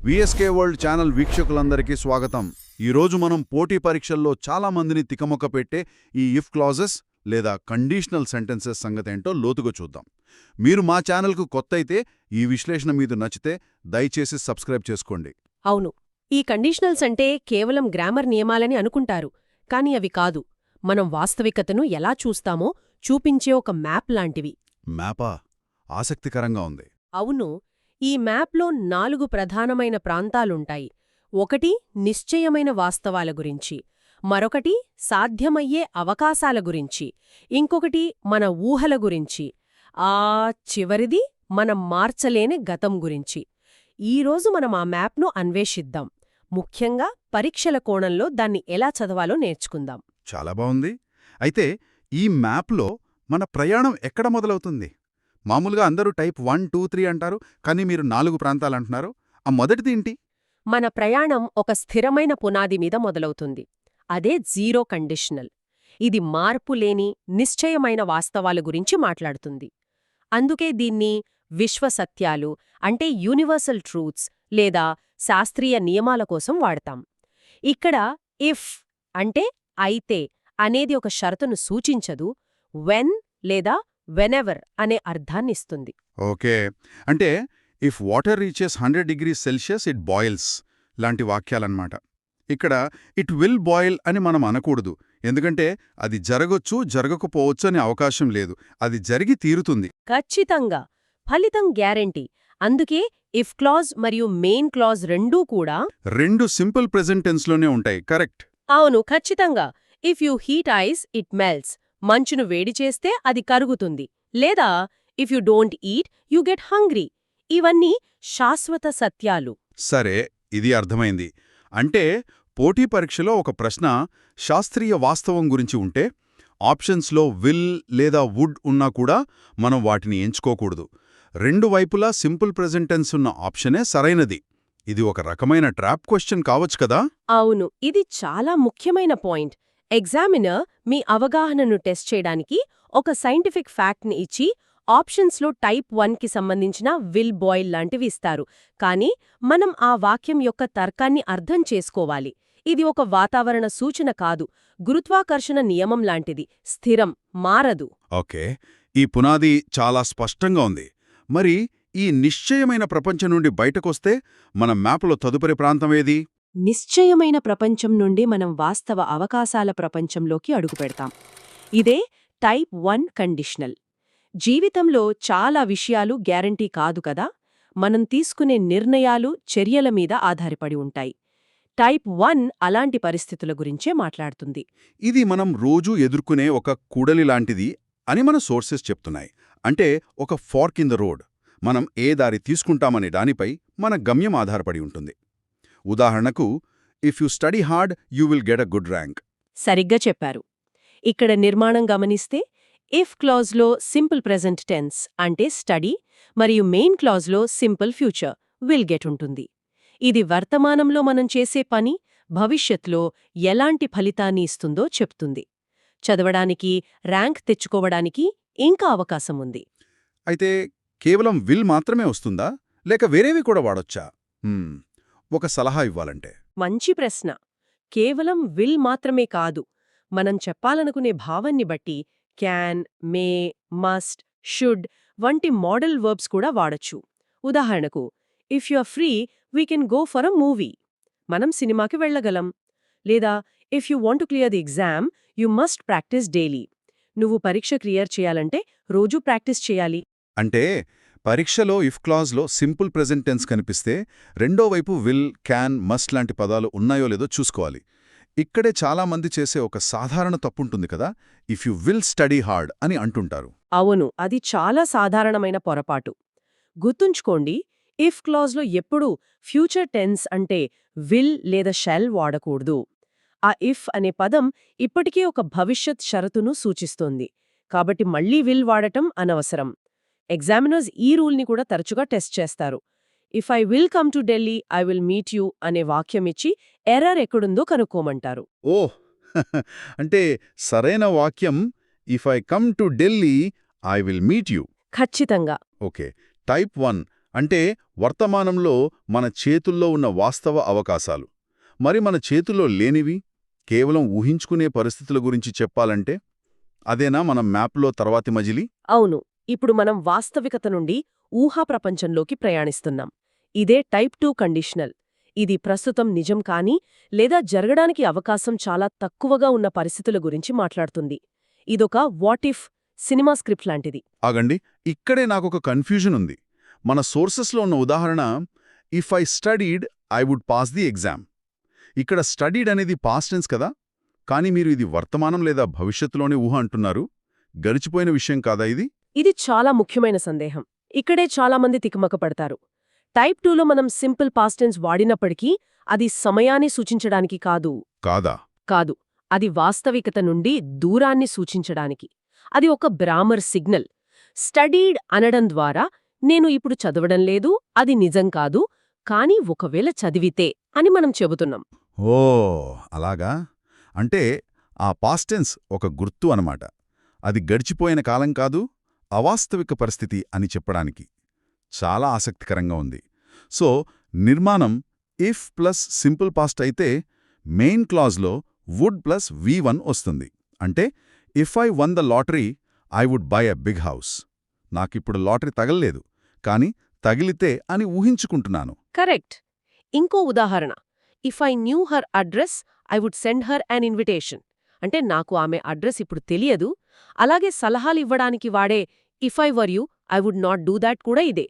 VSK world channel వీక్షకులందరికీ స్వాగతం. ఈరోజు మనం పోటీ పరీక్షల్లో చాలా మందిని తికమొక్క పెట్టే ఈ ఇఫ్ క్లాజెస్ లేదా కండిషనల్ సెంటెన్సెస్ సంగతేంటో లోతుగా చూద్దాం. మీరు మా ఛానల్కు కొత్త అయితే ఈ విశ్లేషణ మీకు నచ్చితే దయచేసి సబ్స్క్రైబ్ చేసుకోండి. అవును, ఈ కండిషనల్స్ అంటే కేవలం గ్రామర్ నియమాలని అనుకుంటారు, కానీ అవి కాదు. మనం వాస్తవికతను ఎలా చూస్తామో చూపించే ఒక మ్యాప్ లాంటివి. మ్యాపా? ఆసక్తికరంగా ఉంది. అవును, ఈ మ్యాప్లో 4 ప్రధానమైన ప్రాంతాలుంటాయి. ఒకటి నిశ్చయమైన వాస్తవాల గురించి, మరొకటి సాధ్యమయ్యే అవకాశాల గురించి, ఇంకొకటి మన ఊహల గురించి, చివరిది మనం మార్చలేని గతం గురించి. ఈరోజు మనం ఆ మ్యాప్ను అన్వేషిద్దాం. ముఖ్యంగా పరీక్షల కోణంలో దాన్ని ఎలా చదవాలో నేర్చుకుందాం. చాలా బావుంది. అయితే ఈ మ్యాప్లో మన ప్రయాణం ఎక్కడ మొదలవుతుంది? మామూలుగా అందరూ టైప్ 1, 2, 3 అంటారు, కానీ మీరు 4 ప్రాంతాలంటున్నారు. ఆ మొదటిది ఏంటి? మన ప్రయాణం ఒక స్థిరమైన పునాది మీద మొదలవుతుంది. అదే జీరో కండిషనల్. ఇది మార్పులేని నిశ్చయమైన వాస్తవాల గురించి మాట్లాడుతుంది. అందుకే దీన్ని విశ్వసత్యాలు అంటే యూనివర్సల్ ట్రూత్స్ లేదా శాస్త్రీయ నియమాల కోసం వాడతాం. ఇక్కడ ఇఫ్ అంటే అయితే అనేది ఒక షరతును సూచించదు, వెన్ లేదా వెనెవర్ అనే అర్థాన్నిస్తుంది. ఓకే, అంటే if water reaches 100 degrees Celsius it boils లాంటి వాక్యాలన్నమాట. ఇక్కడ ఇట్ విల్ బాయిల్ అని మనం అనకూడదు, ఎందుకంటే అది జరగొచ్చు జరగకపోవచ్చు అనే అవకాశం లేదు. అది జరిగి తీరుతుంది. ఖచ్చితంగా ఫలితం గ్యారెంటీ. అందుకే ఇఫ్ క్లాజ్ మరియు మెయిన్ క్లాజ్ రెండూ కూడా రెండు సింపుల్ ప్రెజెంట్ టెన్స్లోనే ఉంటాయి. కరెక్ట్. అవును, ఖచ్చితంగా. If you heat ice it melts. మంచును వేడి చేస్తే అది కరుగుతుంది. లేదా if you don't eat you get hungry. ఇవన్నీ శాశ్వత సత్యాలు. సరే, ఇది అర్థమైంది. అంటే పోటీ పరీక్షలో ఒక ప్రశ్న శాస్త్రీయ వాస్తవం గురించి ఉంటే ఆప్షన్స్లో విల్ లేదా వుడ్ ఉన్నా కూడా మనం వాటిని ఎంచుకోకూడదు. రెండు వైపులా సింపుల్ ప్రెజెంట్ టెన్స్ ఉన్న ఆప్షనే సరైనది. ఇది ఒక రకమైన ట్రాప్ క్వశ్చన్ కావచ్చు కదా? అవును, ఇది చాలా ముఖ్యమైన పాయింట్. ఎగ్జామినర్ మీ అవగాహనను టెస్ట్ చేయడానికి ఒక సైంటిఫిక్ ఫ్యాక్ట్ని ఇచ్చి ఆప్షన్స్లో టైప్ 1కి సంబంధించిన విల్ బాయిల్ లాంటివి ఇస్తారు. కానీ మనం ఆ వాక్యం యొక్క తర్కాన్ని అర్థం చేసుకోవాలి. ఇది ఒక వాతావరణ సూచన కాదు, గురుత్వాకర్షణ నియమం లాంటిది. స్థిరం, మారదు. ఓకే, ఈ పునాది చాలా స్పష్టంగా ఉంది. మరి ఈ నిశ్చయమైన ప్రపంచం నుండి బయటకొస్తే మన మ్యాప్లో తదుపరి ప్రాంతమేది? నిశ్చయమైన ప్రపంచం నుండి మనం వాస్తవ అవకాశాల ప్రపంచంలోకి అడుగుపెడతాం. ఇదే టైప్ 1 కండిషనల్. జీవితంలో చాలా విషయాలు గ్యారంటీ కాదు కదా. మనం తీసుకునే నిర్ణయాలు చర్యల మీద ఆధారపడి ఉంటాయి. టైప్ 1 అలాంటి పరిస్థితుల గురించే మాట్లాడుతుంది. ఇది మనం రోజూ ఎదుర్కొనే ఒక కూడలి లాంటిది అని మన సోర్సెస్ చెప్తున్నాయి. అంటే ఒక ఫార్క్ ఇన్ ద రోడ్. మనం ఏ దారి తీసుకుంటామనే దానిపై మన గమ్యం ఆధారపడి ఉంటుంది. ఉదాహరణకు, if you study hard you will get a good rank. సరిగ్గా చెప్పారు. ఇక్కడ నిర్మాణం గమనిస్తే ఇఫ్ క్లాజ్లో సింపుల్ ప్రెజెంట్ టెన్స్ అంటే స్టడీ మరియు మెయిన్ క్లాజ్లో సింపుల్ ఫ్యూచర్ విల్ గెట్ ఉంటుంది. ఇది వర్తమానంలో మనం చేసే పని భవిష్యత్లో ఎలాంటి ఫలితాన్ని ఇస్తుందో చెప్తుంది. చదవడానికి, ర్యాంక్ తెచ్చుకోవడానికి ఇంకా అవకాశం ఉంది. అయితే కేవలం విల్ మాత్రమే వస్తుందా, లేక వేరేవి కూడా వాడొచ్చా? ఒక సలహా ఇవ్వాలంటే? మంచి ప్రశ్న. కేవలం విల్ మాత్రమే కాదు, మనం చెప్పాలనుకునే భావాన్ని బట్టి క్యాన్, మే, మస్ట్, షుడ్ వంటి మోడల్ వర్బ్స్ కూడా వాడొచ్చు. ఉదాహరణకు, if you are free we can go for a movie. మనం సినిమాకి వెళ్ళగలం. లేదా if you want to clear the exam you must practise daily. నువ్వు పరీక్ష క్లియర్ చేయాలంటే రోజూ ప్రాక్టీస్ చేయాలి. అంటే పరీక్షలో ఇఫ్ క్లాజ్లో సింపుల్ ప్రెజెంట్ టెన్స్ కనిపిస్తే రెండో వైపు విల్, క్యాన్, మస్ట్ లాంటి పదాలు ఉన్నాయో లేదో చూసుకోవాలి. ఇక్కడే చాలామంది చేసే ఒక సాధారణ తప్పుంటుంది కదా, if you will study hard అని అంటుంటారు. అవును, అది చాలా సాధారణమైన పొరపాటు. గుర్తుంచుకోండి, ఇఫ్ క్లాజ్లో ఎప్పుడూ ఫ్యూచర్ టెన్స్ అంటే విల్ లేదా షెల్ వాడకూడదు. ఆ ఇఫ్ అనే పదం ఇప్పటికే ఒక భవిష్యత్ షరతును సూచిస్తోంది, కాబట్టి మళ్లీ విల్ వాడటం అనవసరం. ఎగ్జామినర్స్ ఈ రూల్ని కూడా తరచుగా టెస్ట్ చేస్తారు. If I will come to Delhi I will meet you అనే వాక్యం ఇచ్చి ఎర్రర్ ఎక్కడుందో కనుక్కోమంటారు. ఓహ్, అంటే సరైన వాక్యం if I come to Delhi I will meet you. ఖచ్చితంగా. ఓకే, టైప్ 1 అంటే వర్తమానంలో మన చేతుల్లో ఉన్న వాస్తవ అవకాశాలు. మరి మన చేతుల్లో లేనివి, కేవలం ఊహించుకునే పరిస్థితుల గురించి చెప్పాలంటే అదేనా మన మ్యాప్లో తర్వాతి మజిలీ? అవును. ఇప్పుడు మనం వాస్తవికత నుండి ఊహా ప్రపంచంలోకి ప్రయాణిస్తున్నాం. ఇదే టైప్ 2 కండిషనల్. ఇది ప్రస్తుతం నిజం కాని లేదా జరగడానికి అవకాశం చాలా తక్కువగా ఉన్న పరిస్థితుల గురించి మాట్లాడుతుంది. ఇదొక వాట్ ఇఫ్ సినిమా స్క్రిప్ట్ లాంటిది. ఆగండి, ఇక్కడే నాకొక కన్ఫ్యూజన్ ఉంది. మన సోర్సెస్లో ఉన్న ఉదాహరణ if I studied I would pass the exam. ఇక్కడ స్టడీడ్ అనేది పాస్ట్ టెన్స్ కదా, కానీ మీరు ఇది వర్తమానం లేదా భవిష్యత్తులోని ఊహ అంటున్నారు. గడిచిపోయిన విషయం కాదా ఇది? ఇది చాలా ముఖ్యమైన సందేహం. ఇక్కడే చాలామంది తికమక పడతారు. టైప్ 2లో మనం సింపుల్ పాస్ట్ టెన్స్ వాడినప్పటికీ అది సమయాన్ని సూచించడానికి కాదు. కాదు. అది వాస్తవికత నుండి దూరాన్ని సూచించడానికి. అది ఒక బ్రామర్ సిగ్నల్. స్టడీడ్ అనడం ద్వారా నేను ఇప్పుడు చదవడం లేదు, అది నిజం కాదు, కానీ ఒకవేళ చదివితే అని మనం చెబుతున్నాం. ఓ అలాగా. అంటే ఆ పాస్ట్ టెన్స్ ఒక గుర్తు అనమాట. అది గడిచిపోయిన కాలం కాదు, అవాస్తవిక పరిస్థితి అని చెప్పడానికి. చాలా ఆసక్తికరంగా ఉంది. సో నిర్మాణం ఇఫ్ ప్లస్ సింపుల్ పాస్ట్ అయితే మెయిన్ క్లాజ్లో వుడ్ ప్లస్ V1 వస్తుంది. అంటే if I won the lottery I would buy a big house. నాకిప్పుడు లాటరీ తగల్లేదు, కానీ తగిలితే అని ఊహించుకుంటున్నాను. కరెక్ట్. ఇంకో ఉదాహరణ, if I knew her address I would send her an invitation. అంటే నాకు ఆమె అడ్రస్ ఇప్పుడు తెలియదు. అలాగే సలహాలివ్వడానికి వాడే if I were you I would not do that కూడా ఇదే.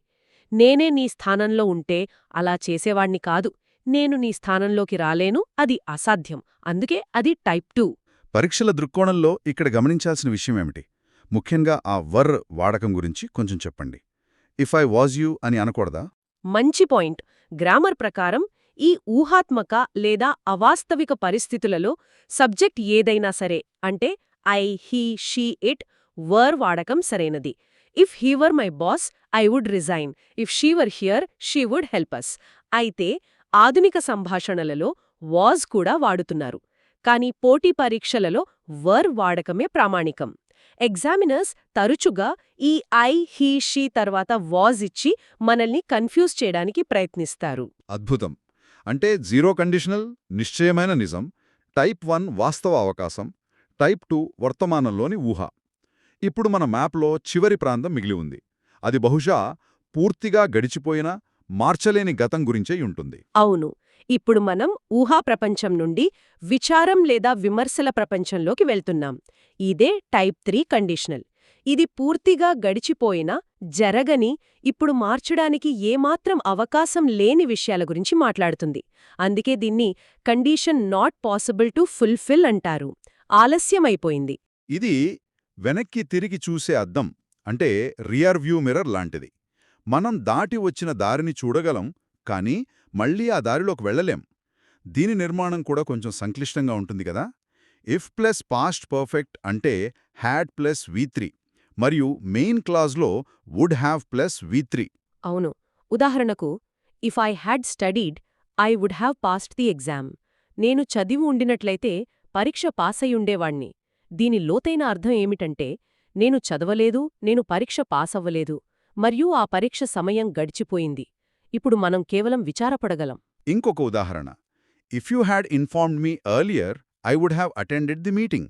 నేనే నీ స్థానంలో ఉంటే అలా చేసేవాణ్ణి కాదు, నేను నీ స్థానంలోకి రాలేను, అది అసాధ్యం, అందుకే అది టైప్ 2. పరీక్షల దృక్కోణంలో ఇక్కడ గమనించాల్సిన విషయమేమిటి? ముఖ్యంగా ఆ వర్ వాడకం గురించి కొంచెం చెప్పండి. ఇఫ్ ఐ వాజ్ యూ అని అనకూడదా? మంచి పాయింట్. గ్రామర్ ప్రకారం ఈ ఊహాత్మక లేదా అవాస్తవిక పరిస్థితులలో సబ్జెక్ట్ ఏదైనా సరే, అంటే I, he, she, it, were వాడకం సరైనది. If he were my boss I would resign, if she were here she would help us. అయితే ఆధునిక సంభాషణలలో వాజ్ కూడా వాడుతున్నారు. కానీ పోటీ పరీక్షలలో వర్ వాడకమే ప్రామాణికం. ఎగ్జామినర్స్ తరచుగా ఈ ఐ, హీ, షీ తర్వాత వాజ్ ఇచ్చి మనల్ని కన్ఫ్యూజ్ చేయడానికి ప్రయత్నిస్తారు. అద్భుతం. అంటే జీరో కండిషనల్ నిశ్చయమైన నిజం, టైప్ 1 వాస్తవ అవకాశం, టైప్ 2 వర్తమానంలోని ఊహ. ఇప్పుడు మన మ్యాప్లో చివరి ప్రాంతం మిగిలి ఉంది. అది బహుశా పూర్తిగా గడిచిపోయిన మార్చలేని గతం గురించే ఉంటుంది. అవును. ఇప్పుడు మనం ఊహా ప్రపంచం నుండి విచారం లేదా విమర్శల ప్రపంచంలోకి వెళ్తున్నాం. ఇదే టైప్ 3 కండిషనల్. ఇది పూర్తిగా గడిచిపోయిన, జరగని, ఇప్పుడు మార్చడానికి ఏమాత్రం అవకాశం లేని విషయాల గురించి మాట్లాడుతుంది. అందుకే దీన్ని condition not possible to fulfil అంటారు. ఆలస్యమైపోయింది. ఇది వెనక్కి తిరిగి చూసే అద్దం, అంటే రియర్ వ్యూ మిర్రర్ లాంటిది. మనం దాటి వచ్చిన దారిని చూడగలం, కానీ మళ్ళీ ఆ దారిలోకి వెళ్ళలేం. దీని నిర్మాణం కూడా కొంచెం సంక్లిష్టంగా ఉంటుంది కదా. ఇఫ్ ప్లస్ పాస్ట్ పర్ఫెక్ట్ అంటే హ్యాడ్ ప్లస్ V3 మరియు మెయిన్ క్లాజ్లో వుడ్ హ్యావ్ ప్లస్ V3. అవును. ఉదాహరణకు, if I had studied I would have passed the exam. నేను చదివి ఉండినట్లయితే పరీక్ష పాసయ్యుండేవాణ్ణి. దీని లోతైన అర్థం ఏమిటంటే, నేను చదవలేదు, నేను పరీక్ష పాసవ్వలేదు, మరియు ఆ పరీక్ష సమయం గడిచిపోయింది. ఇప్పుడు మనం కేవలం విచారపడగలం. ఇంకొక ఉదాహరణ, if you had informed me earlier I would have attended the meeting.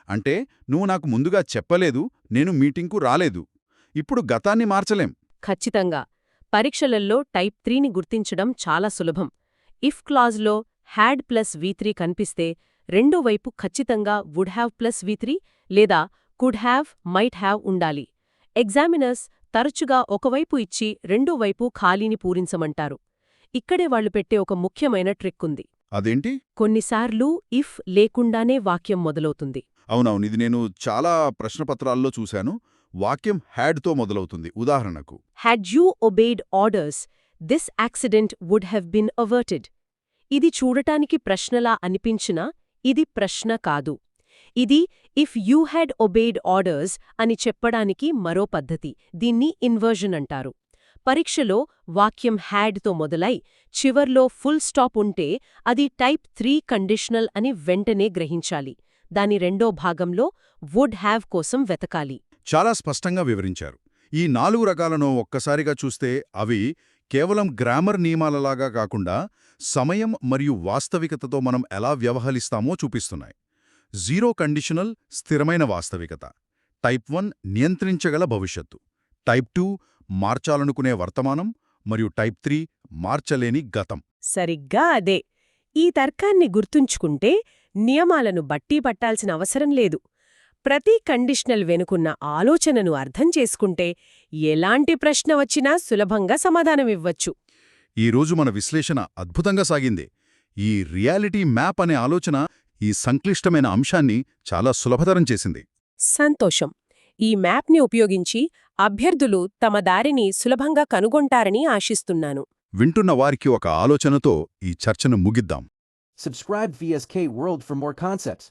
అంటే నువ్వు నాకు ముందుగా చెప్పలేదు, నేను మీటింగ్కు రాలేదు. ఇప్పుడు గతాన్ని మార్చలేం. ఖచ్చితంగా. పరీక్షలల్లో టైప్ 3ని గుర్తించడం చాలా సులభం. ఇఫ్ క్లాజ్లో హ్యాడ్ ప్లస్ V3 కనిపిస్తే రెండో వైపు ఖచ్చితంగా వుడ్ హ్యావ్ ప్లస్ V3 లేదా కుడ్ హ్యావ్, మైట్ హ్యావ్ ఉండాలి. ఎగ్జామినర్స్ తరచుగా ఒకవైపు ఇచ్చి రెండో వైపు ఖాళీని పూరించమంటారు. ఇక్కడే వాళ్లు పెట్టే ఒక ముఖ్యమైన ట్రిక్ ఉంది. అదేంటి? కొన్నిసార్లు ఇఫ్ లేకుండానే వాక్యం మొదలవుతుంది. అవునవును, ఇది నేను చాలా ప్రశ్నపత్రాల్లో చూశాను. వాక్యం హ్యాడ్తో మొదలవుతుంది. ఉదాహరణకు, had you obeyed orders this accident would have been averted. ఇది చూడటానికి ప్రశ్నలా అనిపించినా ఇది ప్రశ్న కాదు. ఇది if you had obeyed orders అని చెప్పడానికి మరో పద్ధతి. దీన్ని ఇన్వర్జన్ అంటారు. పరీక్షలో వాక్యం హ్యాడ్తో మొదలై చివర్లో ఫుల్ స్టాప్ ఉంటే అది టైప్ 3 కండిషనల్ అని వెంటనే గ్రహించాలి. దాని రెండో భాగంలో వుడ్ హ్యావ్ కోసం వెతకాలి. చాలా స్పష్టంగా వివరించారు. ఈ 4 రకాలను ఒక్కసారిగా చూస్తే అవి కేవలం గ్రామర్ నియమాలలాగా కాకుండా సమయం మరియు వాస్తవికతతో మనం ఎలా వ్యవహరిస్తామో చూపిస్తున్నాయి. జీరో కండిషనల్ స్థిరమైన వాస్తవికత, టైప్ 1 నియంత్రించగల భవిష్యత్తు, టైప్ 2 మార్చాలనుకునే వర్తమానం మరియు టైప్ 3 మార్చలేని గతం. సరిగ్గా అదే. ఈ తర్కాన్ని గుర్తుంచుకుంటే నియమాలను బట్టి పట్టాల్సిన అవసరం లేదు. ప్రతి కండిషనల్ వెనుకున్న ఆలోచనను అర్థం చేసుకుంటే ఎలాంటి ప్రశ్న వచ్చినా సులభంగా సమాధానమివ్వచ్చు. ఈరోజు మన విశ్లేషణ అద్భుతంగా సాగింది. ఈ రియాలిటీ మ్యాప్ అనే ఆలోచన ఈ సంక్లిష్టమైన అంశాన్ని చాలా సులభతరం చేసింది. సంతోషం. ఈ మ్యాప్ని ఉపయోగించి అభ్యర్థులు తమ దారిని సులభంగా కనుగొంటారని ఆశిస్తున్నాను. వింటున్న వారికి ఒక ఆలోచనతో ఈ చర్చను ముగిద్దాం. Subscribe VSK World for more concepts.